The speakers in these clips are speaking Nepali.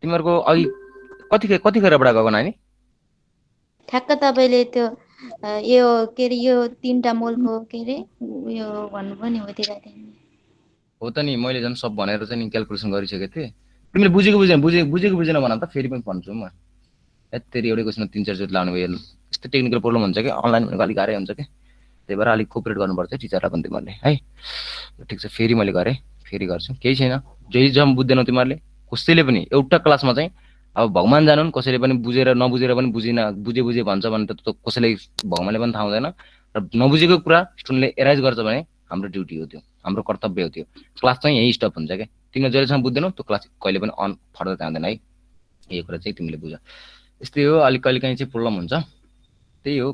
तिमीहरुको अघि कति गरेबाट गएको नानी? ठ्याक्क तपाईले त्यो यो के रे यो 3टा मोलको के रे यो भन्नुभयो नि हो त्यता त्यहाँ हो त नि मैले झन् सब भनेर चाहिँ नि क्याल्कुलेसन गरिसकेको थिएँ। तिमीले बुझेको बुझेन भन त फेरि पनि भन्छु म। यत्तेरी एउटै क्वेसन 3-4 चोटि लाउने भयो। यस्तो टेक्निकल प्रब्लम हुन्छ कि अनलाइन भनेको अलिक गाह्रै हुन्छ कि। त्यही भएर अलिक कोअपरेट गर्नुपर्छ टिचरलाई पनि तिमीहरूले है। ठिक छ फेरि मैले गरेँ, फेरि गर्छु। केही छैन। जही जम बुझ्दैनौ तिमीहरूले कसैले पनि एउटा क्लासमा चाहिँ अब भगवान जानुन् कसैले पनि बुझेर नबुझेर पनि बुझे भन्छ भने त कसैले भगवानले पनि थाहा हुँदैन। र नबुझेको कुरा स्टुडेन्टले एराइज गर्छ भने हाम्रो ड्युटी हो त्यो, हाम्रो कर्तव्य हो त्यो। क्लास चाहिँ यही स्टप हुन्छ क्या। तिमीले जहिलेसम्म बुझ्दैनौ त्यो क्लास कहिले पनि अन फर्दर जाँदैन है। यो कुरा चाहिँ तिमीले बुझ। यस्तै हो अलिक कहिले काहीँ चाहिँ प्रब्लम हुन्छ। त्यही हो।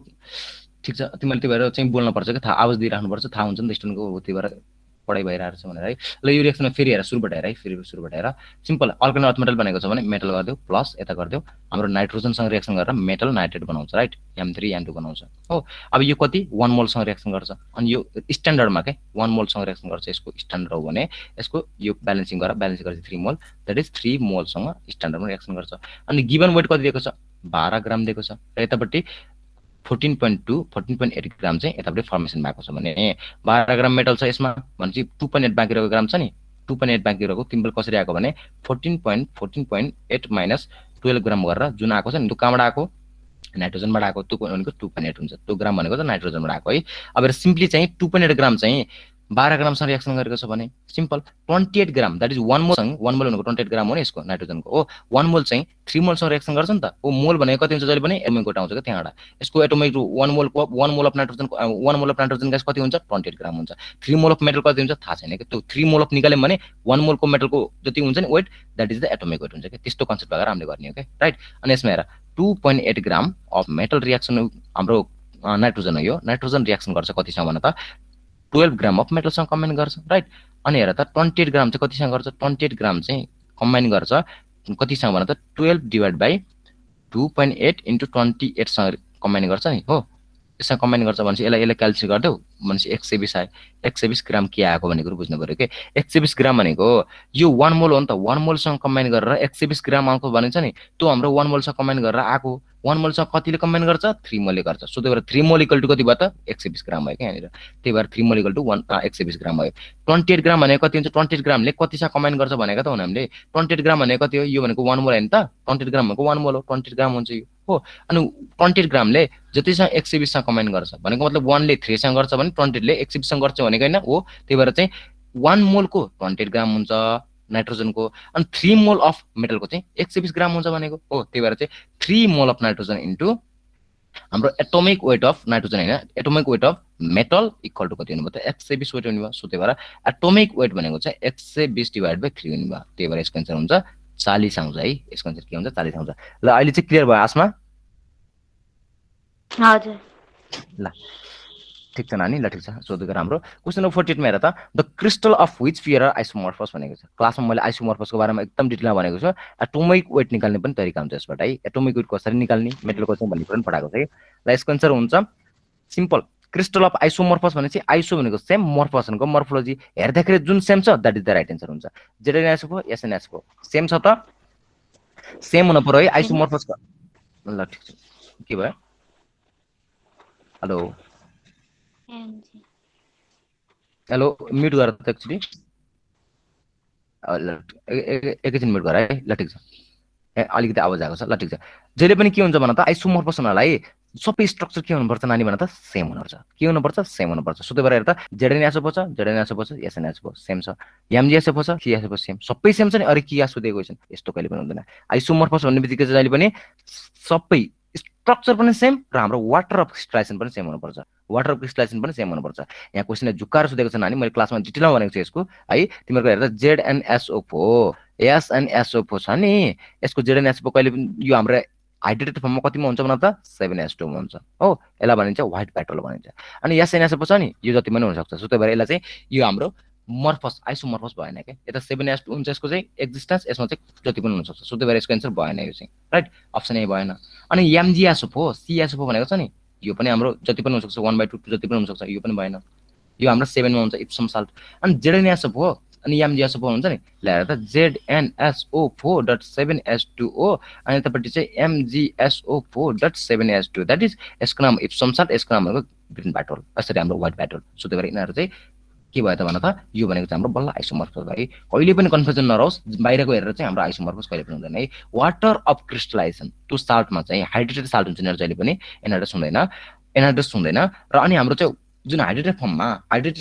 ठिक छ तिमीले त्यही भएर चाहिँ बोल्नुपर्छ कि थाहा आवाज दिइराख्नुपर्छ। थाहा हुन्छ नि त स्टुडेन्टको त्यही भएर पढाइ भइरहेको छ भनेर है। ल यो रिएक्सनमा फेरि हेर सुरुबाट हेर है। फेरि सुरुबाट हेर। सिम्पल अल्काइल अर्थ मेटल बनेको छ भने मेटल गरिदेऊ प्लस यता गरिदेऊ। हाम्रो नाइट्रोजनसँग रिएक्सन गरेर मेटल नाइट्रेट बनाउँछ राइट। M3 N2 बनाउँछ हो। अब यो कति 1 मोलसँग रिएक्सन गर्छ। अनि यो स्ट्यान्डर्डमा के 1 मोलसँग रिएक्सन गर्छ। यसको स्ट्यान्डर्ड हो भने यसको यो ब्यालेन्सिङ गरेर ब्यालेन्स गरेर 3 मोल द्याट इज 3 मोलसँग स्ट्यान्डर्डमा रिएक्सन गर्छ। अनि गिवन वेट कति दिएको छ 12 ग्राम दिएको छ। र यतापट्टि 14.2 14.8 ग्राम चाहिँ यतापट्टि फर्मेसन भएको छ भने 12 ग्राम मेटल छ यसमा भनेपछि 2.8 बाँकी रहेको ग्राम छ नि 2.8 बाँकी रहेको तिम्रो कसरी आएको भने 14.8 माइनस 12 ग्राम गरेर जुन आएको छ नि त्यो कहाँबाट आएको नाइट्रोजनबाट आएको त्यो भनेको 2.8 हुन्छ। त्यो ग्राम भनेको त नाइट्रोजनबाट आएको है। अब सिम्पली चाहिँ 2.8 ग्राम चाहिँ 12 ग्रामसँग रिएक्सन गरेको छ भने सिम्पल 28 ग्राम द्याट इज 1 मोल भनेको 28 ग्राम हो नि यसको नाइट्रोजनको हो। 1 मोल चाहिँ 3 मोलसँग रिएक्सन गर्छ नि त। ओ मोल भनेको कति हुन्छ जहिले पनि एटोमिक वेट आउँछ के त्यहाँबाट। यसको एटोमिक 1 मोल अफ नाइट्रोजन ग्यास कति हुन्छ 28 ग्राम हुन्छ। 3 मोल अफ मेटल कति हुन्छ थाहा छैन कि। त्यो 3 मोल अफ निकाल्यौँ भने 1 मोलको मेटलको जति हुन्छ नि weight that is the atomic weight हुन्छ कि। त्यस्तो कन्सेप्ट लगाएर हामीले गर्ने हो के राइट। अनि यसमा हेर 2.8 ग्राम अफ मेटल रिएक्सन हाम्रो नाइट्रोजन हो। यो नाइट्रोजन रिएक्सन गर्छ कतिसँग भन त 12 ग्राम अफ मेटलसँग कम्बाइन गर्छ राइट। अनि हेर त 28 ग्राम चाहिँ कतिसँग गर्छ 28 ग्राम चाहिँ कम्बाइन गर्छ कतिसँग भन त 12 डिभाइड बाई 2.8 इन्टु 28 सँग कम्बाइन गर्छ नि हो। यससँग कम्बाइन गर्छ भनेपछि यसलाई क्याल्कुलेट गरिदेऊ भनेपछि 120 आयो। 120 ग्राम के आएको भन्ने कुरो बुझ्नु पर्यो के। 120 ग्राम भनेको यो 1 मोल हो नि त। 1 मोलसँग कम्बाइन गरेर 120 ग्राम आएको भनिन्छ नि त्यो हाम्रो 1 मोलसँग कम्बाइन गरेर आएको। 1 मोलसँग कतिले कम्बाइन गर्छ 3 मोलले गर्छ। सो त्यही भएर 3 मोल इक्वल टु कति भयो त 120 ग्राम भयो क्या यहाँनिर। त्यही भएर 3 मोल इक्वल टु 120 ग्राम भयो। 28 ग्राम भनेको कति हुन्छ 28 ग्रामले कतिसँग कम्बाइन गर्छ भनेको त हो हामीले। 28 ग्राम भनेको कति हो यो भनेको 1 मोल हैन त। 28 ग्राम भनेको 1 मोल हो 28 ग्राम हुन्छ यो हो। अनि 28 ग्रामले जतिसँग 120 सँग कम्बाइन गर्छ भनेको मतलब 1 ले 3 सँग गर्छ भने 28 ले 120 सँग गर्छ भनेको हैन हो। त्यही भएर चाहिँ 1 मोलको 28 ग्राम हुन्छ नाइट्रोजनको। अनि 3 मोल अफ मेटलको चाहिँ 120 ग्राम हुन्छ भनेको हो। त्यही भएर चाहिँ 3 मोल अफ नाइट्रोजन इन्टु हाम्रो एटोमिक वेट अफ नाइट्रोजन हैन atomic weight of metal equal to कति हुनुभयो त 120 वेट हुनुभयो। सो त्यही भएर एटोमिक वेट भनेको चाहिँ 120 डिभाइड बाइ 3 हुनुभयो। त्यही भएर यसको आन्सर हुन्छ 40 आउँछ है। यसको आन्सर के हुन्छ 40 आउँछ। ल अहिले चाहिँ क्लियर भयो आसमा? हजुर ल ठीक छ नानी। ल ठीक छ सोधेको राम्रो। क्वेसन नम्बर 48 मा हेर त the crystal of which pair are isomorphous भनेको छ। क्लासमा मैले आइसोमर्फसको बारेमा एकदम डिटेलमा भनेको छु। एटोमिक वेट निकाल्ने पनि तरिका हुन्छ यसबाट है। एटोमिक वेट कसरी निकाल्ने मेटलको चाहिँ भन्ने पनि पढाएको छ है। ल यसको आन्सर हुन्छ सिम्पल क्रिस्टल अफ आइसोमर्फस भनेपछि आइसो भनेको सेम मर्फस भनेको मर्फोलोजी हेर्दाखेरि जुन सेम छ that is the right answer हुन्छ। जेडएनएसओ एसएनएसओ सेम छ त सेम हुनु पर्यो है आइसोमर्फसको। ल ठीक छ के भयो हेलो हेलो म्युट गर त एक्चुअली एकैछिन म्युट गर है। ल ठिक छ अलिकति आवाज आएको छ। ल ठिक छ जहिले पनि के हुन्छ भन त आइसोमर्फस हुनलाई सबै स्ट्रक्चर के हुनुपर्छ नानी भन त सेम हुनुपर्छ। के हुनुपर्छ सेम हुनुपर्छ। सो त्यही भएर हेर त जेडएनएसओ छ एसएनएसओ सेम छ। एमजीएसओ छ सीएसओ सेम सबै सेम छ नि। अरे के सोधेको छ यस्तो कहिले पनि हुँदैन। आइसोमर्फस भन्ने बित्तिकै चाहिँ जहिले पनि सबै स्ट्रक्चर पनि सेम र हाम्रो वाटर अफ क्रिस्टलाइजेसन पनि सेम हुनुपर्छ। वाटर अफ क्रिस्टलाइजेसन पनि सेम हुनुपर्छ। यहाँ क्वेसनले झुक्काएर सोधेको छ नानी मैले क्लासमा डिटेलमा भनेको छु यसको है। तिमीहरूको हेर्दा जेडएनएसओ एसएनएसओ छ नि यसको जेडएनएसओ कहिले पनि यो हाम्रो हाइड्रेटेड फर्ममा कतिमा हुन्छ भन त 7s2 मा हुन्छ हो। यसलाई भनिन्छ व्हाइट पेट्रोल भनिन्छ। अनि एसएनएसओ छ नि यो जति पनि हुन सक्छ। सो त्यही भएर यसलाई चाहिँ यो हाम्रो मर्फस आइसोमर्फस भएन के। यता 7s2 हुन्छ यसको चाहिँ एक्जिस्टेन्स यसमा चाहिँ जति पनि हुन सक्छ। सो त्यही भएर यसको आन्सर भएन यो चाहिँ राइट अप्सन ए भएन। अनि एमजीएसओ सीएसओ भनेको छ नि यो पनि हाम्रो जति पनि हुन सक्छ 1/2 जति पनि हुन सक्छ यो पनि भएन। यो हाम्रो 7 मा हुन्छ इप्सम साल्ट। अनि जेडएनएसओ अनि MGSO4 हुन्छ नि ल्याएर त ZNSO4.7H2O अनि यतापट्टि चाहिँ MGSO4.7H2 द्याट इज यसको नाम इप्सम सल्ट यसको नाम भनेको ग्रिन पेट्रोल यसरी हाम्रो व्हाइट पेट्रोल सो त्यही भएर यिनीहरू चाहिँ के भयो त भन त यो भनेको चाहिँ हाम्रो बल्ल आइसोमर्फस है कहिले पनि कन्फ्युजन नरहोस् बाहिरको हेरेर चाहिँ हाम्रो आइसोमर्फस कहिले पनि हुँदैन है वाटर अफ क्रिस्टलाइजेसन त्यो साल्टमा चाहिँ हाइड्रेटेड साल्ट हुन्छ यिनीहरू जहिले पनि एनहाइड्रस हुँदैन र अनि हाम्रो चाहिँ जुन हाइड्रेटेड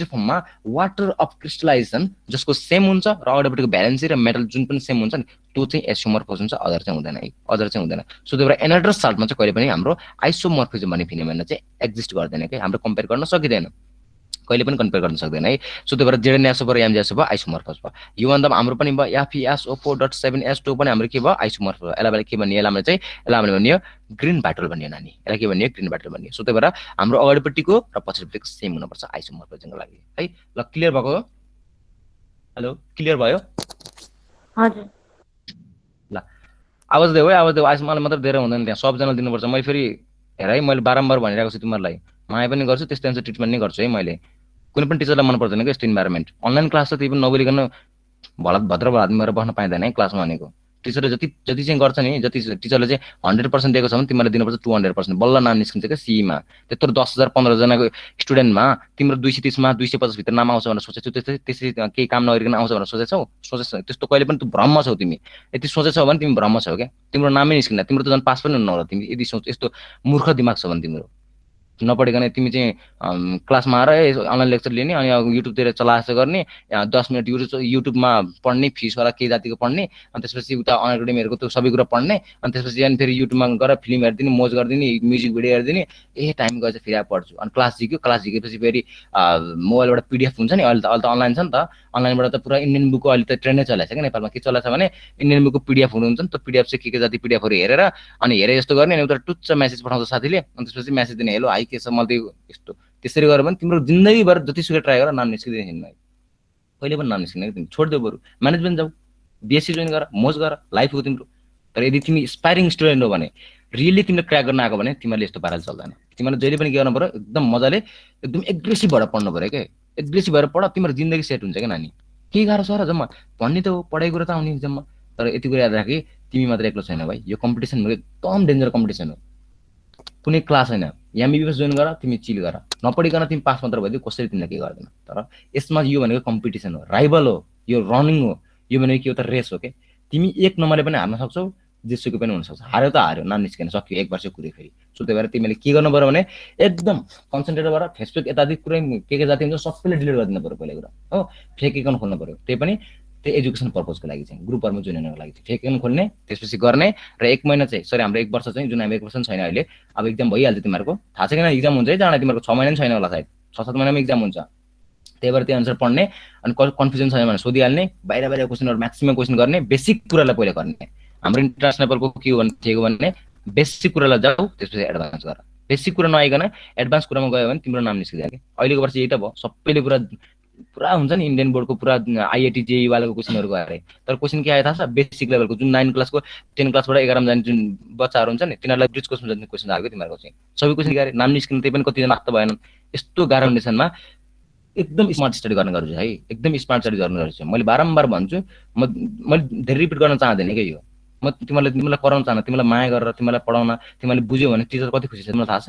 फर्ममा वाटर अफ क्रिस्टलाइजेसन जसको सेम हुन्छ र अगाडिपट्टिको भ्यालेन्सी र मेटल जुन पनि सेम हुन्छ नि त्यो चाहिँ आइसोमर्फस हुन्छ अदर चाहिँ हुँदैन है सो त्यही भएर एनहाइड्रस साल्टमा चाहिँ कहिले पनि हाम्रो आइसोमर्फिजम भन्ने फिनोमेना चाहिँ एक्जिस्ट गर्दैन कि हाम्रो कम्पेयर गर्न सकिँदैन कहिले पनि कम्पेयर गर्न सक्दैन है सो त्यही भएर ZNSO4 र MGSO भयो आइसोमर्फस भयो यो भन्दा हाम्रो पनि भयो FeSO4.7H2 पनि हाम्रो के भयो आइसोमर्फस भयो यसलाई के भन्ने यसलाई भन्ने ग्रिन पेट्रोल भन्ने नानी यसलाई के भन्ने ग्रिन पेट्रोल भन्ने सो त्यही भएर हाम्रो अगाडिपट्टिको र पछिपट्टिको सेम हुनुपर्छ आइसोमर्फिजमको लागि है ल क्लियर भएको हेलो क्लियर भयो हजुर ल आवाज देऊ आज मलाई मात्र धेरै हुँदैन त्यहाँ सबजना दिनुपर्छ मैले फेरि हेर है मैले बारम्बार भनिरहेको छु तिमीहरूलाई माया पनि गर्छु त्यस्तै अनुसार ट्रिटमेन्ट नै गर्छु है मैले कुनै पनि टिचरलाई मन पर्दैन क्या यस्तो इन्भाइरोमेन्ट अनलाइन क्लास त त्यही पनि नबोलिकन भद्र आदमीहरू बस्न पाइँदैन है क्लासमा भनेको टिचरले जति चाहिँ गर्छ नि जति टिचरले चाहिँ 100% दिएको छ भने तिमीलाई दिनुपर्छ 200% बल्ल नाम निस्किन्छ क्या सीईमा त्यत्रो 10,000 15,000जनाको स्टुडेन्टमा तिम्रो 230मा 250 भित्र नाम आउँछ भनेर सोचेछौ त्यसरी केही काम नगरिकन आउँछ भनेर सोचेछौ त्यस्तो कहिले पनि तँ भ्रममा छौ तिमी यति सोचेछौ भने तिमी भ्रममा छौ क्या तिम्रो नामै निस्किन्न तिम्रो त झन् पास पनि हुन्न होला तिमी यदि सोच यस्तो मूर्ख दिमाग छ भने तिम्रो नपढिकन तिमी चाहिँ क्लासमा आएर अनलाइन लेक्चर लिने अनि युट्युबतिर चलाएछ गर्ने 10 मिनट युट्युबमा पढ्ने फिसवाला केही जातिको पढ्ने अनि त्यसपछि उता अनएकाडेमीहरूको त्यो सबै कुरा पढ्ने अनि त्यसपछि अनि फेरि युट्युबमा गएर फिल्म हेरिदिने मोज गरिदिने म्युजिक भिडियो हेरिदिने टाइम गएछ फेरि अब पढ्छु अनि क्लास झिकेपछि फेरि मोबाइलबाट PDF हुन्छ नि अहिले त अनलाइन छ नि त अनलाइनबाट त पुरा इन्डियन बुकको अहिले त ट्रेन्डै चलाएको छ क्या नेपालमा के चलाएको छ भने इन्डियन बुकको PDF हुनुहुन्छ नि त PDF चाहिँ के जाति PDFहरू हेरेर अनि हेरे जस्तो गर्ने अनि उता टुच्च मेसेज पठाउँछ साथीले अनि त्यसपछि मेसेज दिने हेलो हाई के छ मैले यस्तो त्यसरी गरेर पनि तिम्रो जिन्दगीभर जतिसुकै ट्राई गर नाम निस्किँदैन कहिले पनि नाम निस्किँदैन तिमी छोडिदेऊ बरु म्यानेजमेन्ट जाऊ BSc जोइन गर मोज गर लाइफ हो तिम्रो तर यदि तिमी स्पायरिङ स्टुडेन्ट हो भने रियली तिमीले क्र्याक गर्न आएको भने तिमीले यस्तो पाराले चल्दैन तिमीले जहिले पनि के गर्नु पर्यो एकदम मजाले एकदम एग्रेसिभ भएर पढ्नु पर्यो क्या एग्रेसिभ भएर पढ तिम्रो जिन्दगी सेट हुन्छ क्या नानी के गाह्रो छ र जम्मा भन्ने त हो पढाइ कुरा त आउने जम्मा तर यति कुरा याद राख कि तिमी मात्र एक्लो छैन भाइ यो कम्पिटिसन एकदम डेन्जर कम्पिटिसन हो कुनै क्लास होइन MBBS जोइन गर तिमी चिल गर नपढिकन तिमी पास मात्र भइदियो कसरी तिमीलाई के गर्दैन तर यसमा यो भनेको कम्पिटिसन हो राइभल हो यो रनिङ हो यो भनेको के हो त रेस हो के तिमी एक नम्बरले पनि हार्न सक्छौ जेसुकै पनि हुन सक्छ हार्यो त हार्यो नाम निस्किन सक्यो एक वर्ष कुरै फेरि सो त्यही भएर तिमीले के गर्नु पर्यो भने एकदम कन्सन्ट्रेट भएर फेसबुक यतादि कुरै के जाति हुन्छ सबैले डिलिट गरिदिनु पर्यो पहिला कुरा हो फेक एकाउन्ट खोल्नु पर्यो त्यही पनि त्यो एजुकेसन पर्पजको लागि चाहिँ ग्रुपहरुमा जोइन हुनको लागि चाहिँ फेक एकाउन्ट खोल्ने त्यसपछि गर्ने र 1 महिना चाहिँ सरी हाम्रो 1 वर्ष चाहिँ जुन हामी 1 वर्ष छैन अहिले अब एक्जाम भइहाल्छ तिमीहरुको थाहा छ किन एक्जाम हुन्छ है जाने तिमीहरुको 6 महिना पनि छैन होला सायद 6-7 महिनामा एक्जाम हुन्छ त्यही भएर त्यो अनुसार पढ्ने अनि कन्फ्युजन छैन भने सोधिहाल्ने बाहिर क्वेशनहरु म्याक्सिमम क्वेशन गर्ने बेसिक कुरालाई पहिला गर्ने हाम्रो इन्टरनेशनल लेभलको के हो भने बेसिक कुरालाई जाऊ त्यसपछि एडभान्स गर बेसिक कुरा नआइकन एडभान्स कुरामा गयो भने तिम्रो नाम निस्किन्छ के अहिलेको वर्ष यही त भयो सबैले पुरा हुन्छ नि इन्डियन बोर्डको पुरा आईआईटी जेईई वालाको क्वेशनहरु गरे तर क्वेशन के आयो थाहा छ बेसिक लेभलको जुन 9 क्लासको 10 क्लासबाट 11 मा जाने जुन बच्चाहरु हुन्छ नि तिनीहरुलाई ब्रिज क्वेशन जति क्वेशन आएको तिमीहरुको चाहिँ सबै क्वेशन गरे नाम निस्किन त्यही पनि कति जना आत्त भएन यस्तो गाह्रो कन्डिसनमा एकदम स्मार्ट स्टडी गर्ने गर्छु है एकदम स्मार्ट स्टडी गर्ने गर्छु मैले बारम्बार भन्छु मैले धेरै रिपिट गर्न चाहदिन के यो म तिमीलाई पढाउन चाहन्न तिमीलाई माया गरेर तिमीलाई पढाउन तिमीले बुझ्यौ भने टिचर कति खुसी छ तिमीलाई थाहा छ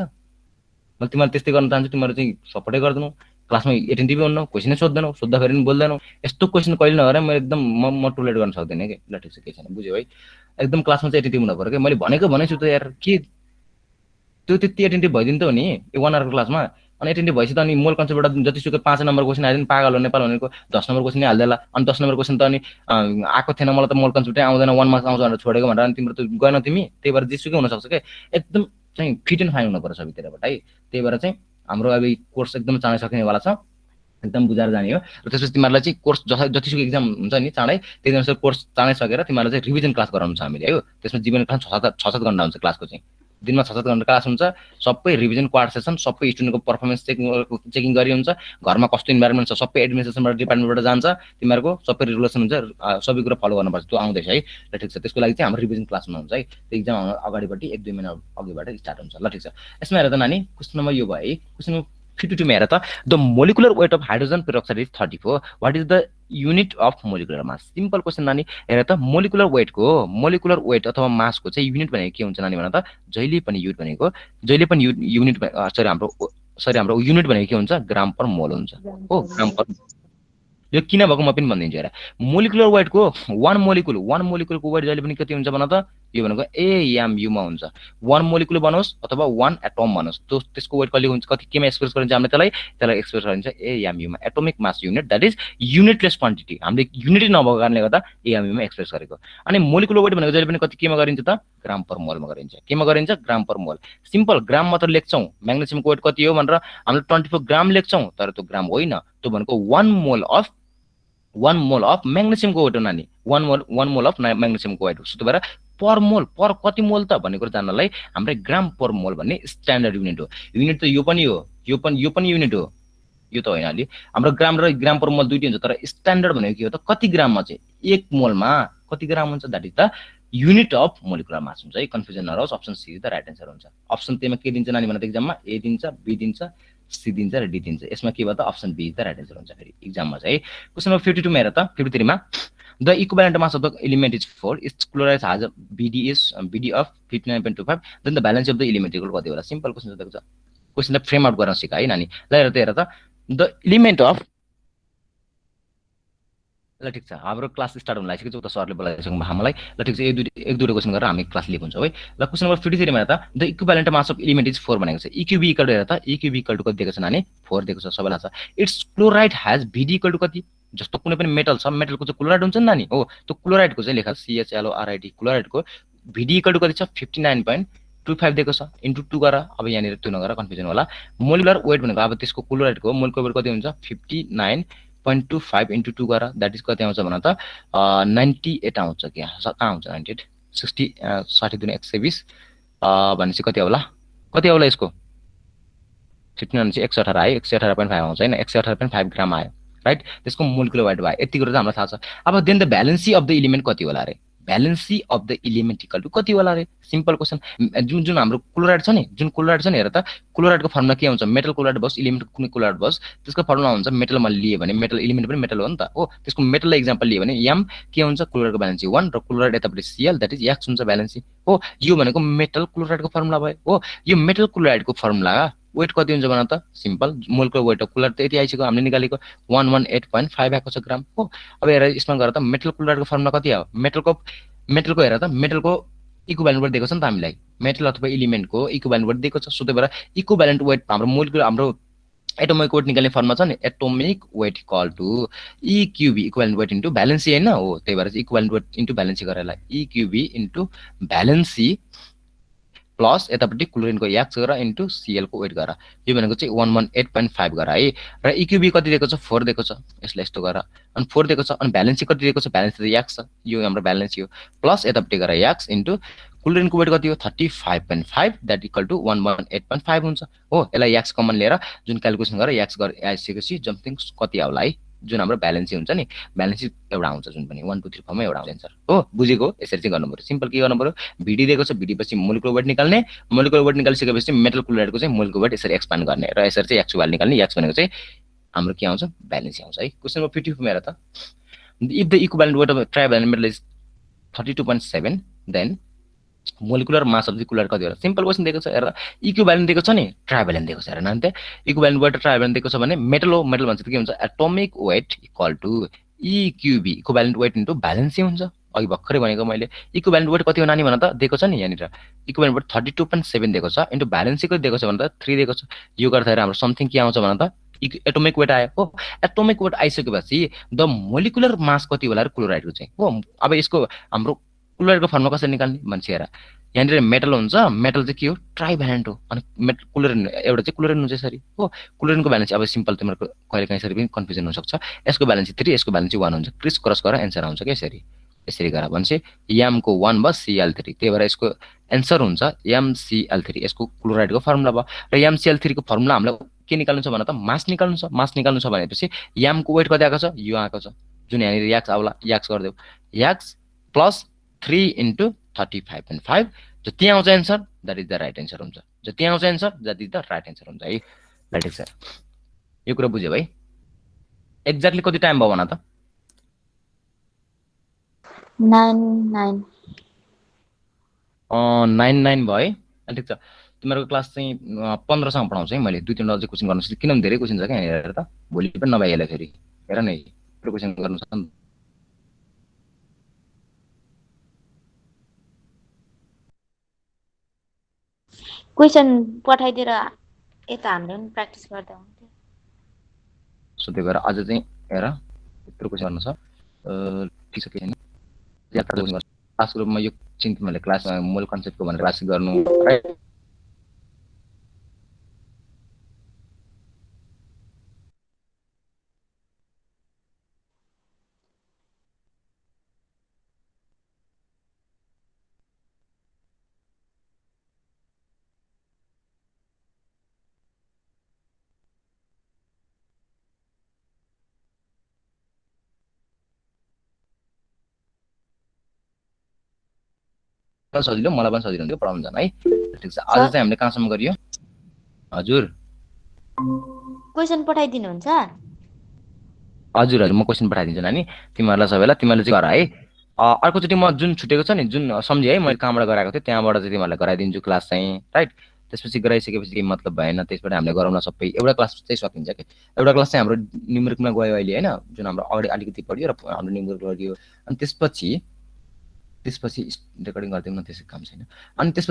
म तिमीलाई त्यस्तै गर्न चाहन्छु तिमीहरु चाहिँ सपोर्टै गर्दैनौ क्लासमा एटेन्टिभ हुनु क्वेशनै सोध्दैनौ सोध्दाखेरि पनि बोल्दैनौ यस्तो क्वेशन कहिले नगरे मैले एकदम म टोलरेट गर्न सक्दिन के ल ठीक छ के छैन बुझ्यौ है एकदम क्लासमा चाहिँ एटेन्टिभ हुनु पर्यो के मैले भनेछु त यार के त्यो त्यति एटेन्टिभ भइदिन त हो नि 1 आवरको क्लासमा अनि एटेन्टिभ भइसक्यो त अनि मोल कन्सेप्टबाट जतिसुकै 5 नम्बर क्वेशन आइदिन पागल हो नेपाल भनेको 10 नम्बर क्वेशन नै हाल्दैला अनि 10 नम्बर क्वेशन त अनि आएको थिएन मलाई त मोल कन्सेप्टै आउँदैन 1 मार्क्स आउँछ भनेर छोडेको भनेर अनि तिम्रो त गएन तिमी त्यही भएर जेसुकै हुन सक्छ के एकदम चाहिँ फिट एन्ड फाइन हुनु पर्छ सबैतिरबाट है त्यही भएर चाहिँ हाम्रो अब कोर्स एकदम चाँडै सकिनेवाला छ एकदम बुझाएर जाने हो र त्यसपछि तिमीहरुलाई चाहिँ कोर्स जतिसुकै एक्जाम हुन्छ नि चाँडै त्यही अनुसार कोर्स चाँडै सकेर तिमीहरुलाई चाहिँ रिभिजन क्लास गराउनु छ हामीले है त्यसमा जीवन क्लास 6-7 घण्टा हुन्छ क्लासको चाहिँ दिनमा 6-7 घण्टा क्लास हुन्छ सबै रिभिजन क्वार्टर सेसन सबै स्टुडेन्टको परफर्मेन्स चेकिङ गरि हुन्छ घरमा कस्तो इन्भाइरोमेन्ट छ सबै एडमिनिस्ट्रेसनबाट डिपार्टमेन्टबाट जान्छ तिमीहरुको सबै रेगुलेसन हुन्छ सबै कुरा फलो गर्नुपर्छ त्यो आउँदैछ है ल ठीक छ त्यसको लागि चाहिँ हाम्रो रिभिजन क्लासमा हुन्छ है त्यो एक्जाम अगाडिपट्टि 1-2 महिना अघिबाट स्टार्ट हुन्छ ल ठीक छ यसमा हेर त नानी क्वेशन नम्बर यो भयो है क्वेशन 52 हेर त the molecular weight of hydrogen peroxide is 34 what is the unit of molecular mass simple question नानी हेर त मोलिकुलर वेट अथवा मासको चाहिँ युनिट भनेको के हुन्छ नानी भन त जहिले पनि युनिट हाम्रो युनिट भनेको के हुन्छ ग्राम पर मोल हुन्छ हो ग्राम पर यो किन भएको म पनि भनिदिन्छु हेर मोलिकुलर वेटको वान मोलिकुलको वेट जहिले पनि कति हुन्छ भन त यो भनेको AMU-मा हुन्छ वान मोलिकुल बनोस् अथवा वान एटम बनोस् त्यसको वेट कहिले हुन्छ कति केमा एक्सप्रेस गरिन्छ हामीले त्यसलाई एक्सप्रेस गरिन्छ AMU-मा atomic mass unit that is unitless quantity हामीले युनिटै नभएको कारणले गर्दा AMU-मा एक्सप्रेस गरेको अनि मोलिकुलर वेट भनेको जहिले पनि कति केमा गरिन्छ त ग्राम पर मोलमा गरिन्छ केमा गरिन्छ ग्राम पर मोल सिम्पल ग्राम मात्र लेख्छौं म्याग्नेसियमको वेट कति हो भनेर हामीले 24 ग्राम लेख्छौं तर त्यो ग्राम होइन त्यो भनेको 1 मोल अफ म्याग्नेसियमको वेट हो नानी 1 मोल अफ म्याग्नेसियमको वेट हो सो भएर पर मोल पर कति मोल त भन्ने कुरा जान्नलाई हाम्रो ग्राम पर मोल भन्ने स्ट्यान्डर्ड युनिट हो युनिट त यो पनि युनिट हो यो त होइन अलि हाम्रो ग्राम र ग्राम पर मोल दुईटै हुन्छ तर स्ट्यान्डर्ड भनेको के हो त कति ग्राममा चाहिँ 1 मोलमा कति ग्राम हुन्छ that is the unit of molecular mass हुन्छ है कन्फ्युजन नहोस् option C is the right answer हुन्छ अप्सन तेमा के दिन्छ नानी भन्दा एक्जाममा ए दिन्छ बी दिन्छ सी दिन्छ र डी दिन्छ यसमा के भयो त option B is the right answer हुन्छ फेरि एक्जाममा चाहिँ क्वेशन नम्बर 52 मा हेर त 53 मा the equivalent mass of the element is 4 its chloride has a BD of 59.25 then the valence of the element equal कति होला सिम्पल क्वेशन दिएको छ क्वेशनलाई फ्रेम आउट गर्न सिका है नानी ल हेर त द एलिमेन्ट अफ ल ठीक छ हाम्रो क्लास स्टार्ट हुन लागिसक्यो त सरले बोलाइसक्नु भयो हामीलाई ल ठीक छ एक दुईटा क्वेशन गरेर हामी क्लास लिएको हुन्छौँ है ल क्वेशन नम्बर 53 मा हेर त the equivalent mass of element is 4 भनेको छ EQB इक्वल टु हेर त EQB इक्वल टु कति दिएको छ नानी 4 दिएको छ सबैलाई छ its chloride has BD equal to कति जस्तो कुनै पनि मेटल छ मेटलको चाहिँ क्लोराइड हुन्छ नि नानी हो त्यो क्लोराइडको चाहिँ लेखा CHLORID क्लोराइडको BD इक्वल टु कति छ 59.25 दिएको छ इन्टु 2 गरेर अब यहाँनिर त्यो नगरेर कन्फ्युजन होला मोलुलर वेट भनेको अब त्यसको क्लोराइडको मोलको वेट कति हुन्छ 59.25 इन्टु 2 गरेर द्याट इज कति आउँछ भन त 98 आउँछ के कहाँ आउँछ 98 60 60 दुनी 120 भनेपछि कति आउला यसको 59 चाहिँ 118 आयो 118.5 आउँछ हैन 118.5 ग्राम आयो राइट त्यसको मोलिकुलर वेट भयो यति कुरा चाहिँ हामीलाई थाहा छ अब then the valency of the element कति होला रे valency of the element equal to कति होला रे सिम्पल क्वेशन जुन हाम्रो क्लोराइड छ नि हेर त क्लोराइडको फर्मुला के हुन्छ मेटल क्लोराइड बस एलिमेन्ट कुनै क्लोराइड बस त्यसको फर्मुला हुन्छ मेटलमा लिए भने मेटल एलिमेन्ट पनि मेटल हो नि त हो त्यसको मेटललाई एक्जाम्पल लिए भने M के हुन्छ क्लोराइडको ब्यालेन्सी 1 र क्लोराइड यतापट्टि Cl द्याट इज X हुन्छ ब्यालेन्सी हो यो भनेको मेटल क्लोराइडको फर्मुला भयो हो यो मेटल क्लोराइडको फर्मुला वेट कति हुन्छ भन त सिम्पल मोलको वेट अफ क्लोराइड त यति आइसक्यो हामीले निकालेको 118.5 आएको छ ग्राम हो अब हेर यसमा गएर त मेटल क्लोराइडको फर्मुला कति आयो मेटलको हेर त मेटलको इक्विभ्यालेन्ट वेट दिएको छ नि त हामीलाई मेटल अथवा एलिमेन्टको इक्विभ्यालेन्ट वेट दिएको छ सो त्यही भएर इक्विभ्यालेन्ट वेट हाम्रो मोलिकुलर हाम्रो एटोमिक वेट निकाल्ने फर्मुला छ नि atomic weight equal to EQB equivalent weight into valency हैन हो त्यही भएर चाहिँ इक्विभ्यालेन्ट वेट इन्टु ब्यालेन्सी गरेर EQB इन्टु ब्यालेन्सी प्लस यतापट्टि क्लोरिनको X गरेर इन्टु Cl को वेट गरेर यो भनेको चाहिँ 118.5 गरेर है र EQB कति दिएको छ 4 दिएको छ यसलाई यस्तो गरेर अनि 4 दिएको छ अनि ब्यालेन्सी कति दिएको छ ब्यालेन्सी त X छ यो हाम्रो ब्यालेन्सी हो प्लस यतापट्टि गरेर X इन्टु क्लोरिनको वेट कति हो 35.5 द्याट इक्वल टु 118.5 हुन्छ हो यसलाई X कमन लिएर जुन क्याल्कुलेसन गरेर X गरेर आइसकेपछि जम्थिङ कति आउला है जुन हाम्रो ब्यालेन्सी हुन्छ नि ब्यालेन्सी एउटा आउँछ जुन पनि 1 2 3 फर्ममा एउटा आउँछ आन्सर हो बुझेको यसरी चाहिँ गर्नु पर्यो सिम्पल के गर्नु पर्यो BD दिएको छ BD पछि मोलिकुलर वेट निकाल्ने मोलिकुलर वेट निकालिसकेपछि मेटल क्लोराइडको चाहिँ मोलिकुलर वेट यसरी एक्सपान्ड गर्ने र यसरी चाहिँ X भ्यालु निकाल्ने X भनेको चाहिँ हाम्रो के आउँछ ब्यालेन्सी आउँछ है क्वेशन नम्बर 54 मेरा त if the equivalent weight of trivalent metal is 32.7 then molecular mass of the chloride कति होला सिम्पल क्वेशन दिएको छ हेर इक्विभ्यालेन्ट दिएको छ नि ट्राइभ्यालेन्ट दिएको छ हेर नान्ते इक्विभ्यालेन्ट वेट ट्राइभ्यालेन्ट दिएको छ भने मेटल हो मेटल भन्छ के हुन्छ atomic weight equal to EQB equivalent weight into valency हुन्छ अघि भर्खरै भनेको मैले इक्विभ्यालेन्ट वेट कति हो नानी भन त दिएको छ नि यहाँनिर इक्विभ्यालेन्ट वेट 32.7 दिएको छ इन्टु ब्यालेन्सी कति दिएको छ भने त 3 दिएको छ यो गर्दाखेरि हाम्रो समथिङ के आउँछ भन त एटोमिक वेट आयो हो एटोमिक वेट आइसकेपछि द मोलिकुलर मास कति होला र क्लोराइडको चाहिँ हो अब यसको हाम्रो क्लोराइडको फर्मुला कसरी निकाल्ने भन्छ हेर यहाँनिर मेटल हुन्छ मेटल चाहिँ के हो ट्राइभ्यालेन्ट हो अनि क्लोरिन एउटा चाहिँ क्लोरिन हुन्छ यसरी हो क्लोरिनको ब्यालेन्सी अब सिम्पल तिम्रो कहिले काहीँ यसरी पनि कन्फ्युजन हुन सक्छ यसको ब्यालेन्सी 3 यसको ब्यालेन्सी 1 हुन्छ क्रिस क्रस गरेर एन्सर आउँछ के यसरी गरेर भन्छ M को 1 भयो Cl3 त्यही भएर यसको एन्सर हुन्छ MCl3 यसको क्लोराइडको फर्मुला भयो र MCl3 को फर्मुला हामीलाई के निकाल्नु छ भने त मास निकाल्नु छ भनेपछि M को वेट कति आएको छ यो आएको छ जुन यहाँनिर X आउला X गरिदेऊ X प्लस 3 इन्टु 35.5 जति आउँछ answer that is the right answer हुन्छ जति आउँछ answer that is the right answer हुन्छ है ल ठिक छ यो कुरा बुझ्यो भाइ एक्ज्याक्टली कति टाइम भयो भन त 9 9 भयो है ठिक छ तिमीहरूको क्लास चाहिँ 15सँग पढाउँछु है मैले 2-3 अझै क्वेसन गर्नु सक्छु किनभने धेरै क्वेसन छ क्या हेर त भोलि पनि नभइहाल्यो फेरि हेर न यत्रो क्वेसन गर्नु सक्छ नि क्वेसन पठाइदिएर यता हामीले पनि प्र्याक्टिस गर्दा हुन्थ्यो सो त्यही भएर आज चाहिँ हेर यत्रो क्वेसन गर्नु छ ठिक छ के छैन क्लास ग्रुपमा यो चाहिँ तिमीहरूले क्लास मूल कन्सेप्टको भनेर क्लास गर्नु राइट सजिलो मलाई पनि सजिलो हुन्थ्यो पढाउनु जान है ठिक छ आज चाहिँ हामीले कहाँसम्म गरियो हजुर क्वेसन पठाइदिनुहुन्छ हजुर हजुर म क्वेसन पठाइदिन्छु नानी तिमीहरूलाई सबैलाई तिमीहरूले चाहिँ गर है अर्कोचोटि म जुन छुटेको छ नि जुन सम्झेँ है मैले कहाँबाट गराएको थिएँ त्यहाँबाट चाहिँ तिमीहरूलाई गराइदिन्छु क्लास चाहिँ राइट त्यसपछि गराइसकेपछि केही मतलब भएन त्यसबाट हामीले गराउन सबै एउटा क्लास चाहिँ सकिन्छ कि एउटा क्लास चाहिँ हाम्रो न्युमेरिकमा गयो अहिले होइन जुन हाम्रो अगाडि अलिकति पढ्यो र हाम्रो न्युमेरिक गरियो अनि त्यसपछि रेकर्डिङ गरिदिउँ न त्यसै काम छैन अनि त्यसपछि